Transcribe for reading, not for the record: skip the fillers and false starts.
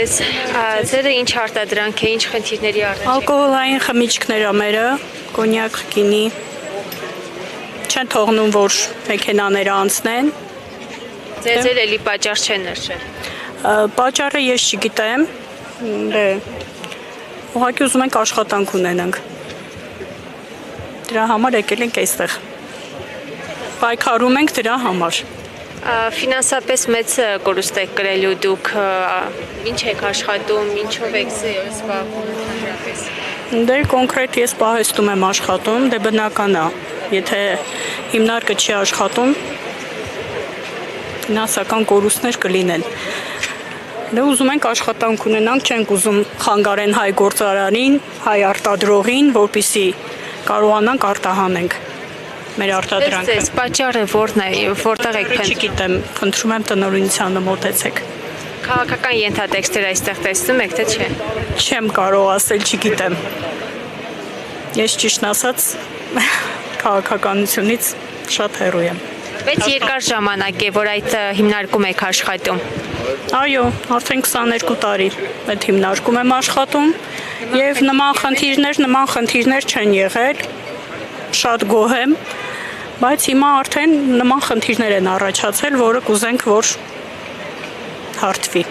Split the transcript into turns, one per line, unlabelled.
ձեզ, ձերը ինչ արտադրանք է, ինչ խնդիրների առաջ եք։
Ալկոհոլային խմիչքներ ամերը, կոնյակ, գինի, չեն թողնում, որ մեքենաները անցնեն։
Ձեզ էլ էլի պատճառ չեն նշել։
Պատճառը ես չգիտեմ, ուղղակի ուզում ենք աշխատանք ունենանք։ Դրա համար եկել ենք այստեղ։ Պայքարում ենք դրա համար։
Ֆինանսապես մեծ կորուստ եք կրելու դուք, ինչ եք աշխատում, ինչով եք զբաղվում ընդհանրապես։
Դե կոնկրետ ես պահեստում եմ աշխատում, դե բնական է, եթե հիմնարկը չի աշխատում, ֆինանսական կորուստներ կլինեն։ Դե ուզում ենք աշխատանք ունենանք, չենք ուզում խանգարեն հայ գործարանին, հայ արտադրողին, որպեսզի կարողանանք արտահանենք մեր արտադրանքը։
Ձեզ պատճառը որն է, որտեղ եք փնտրում։
Չգիտեմ, խնդրում եմ տնօրինությանը մոտեցեք։
Քաղաքական ենթատեքստեր այստեղ տեսնում եք, թե չէ։
Չեմ կարող ասել, չգիտեմ։ Ես ճիշտն ասած քաղաքականությունից շատ հեռու եմ։
Բայց երկար ժամանակ է, որ այդ հիմնարկում եք աշխատում։
Այո, արդեն 22 տարի այդ հիմնարկում եմ աշխատում եւ նման խնդիրներ չեն եղել։ Շատ գոհ եմ, բայց հիմա արդեն նման խնդիրներ են առաջացել, որը կուզենք, որ հարթվի։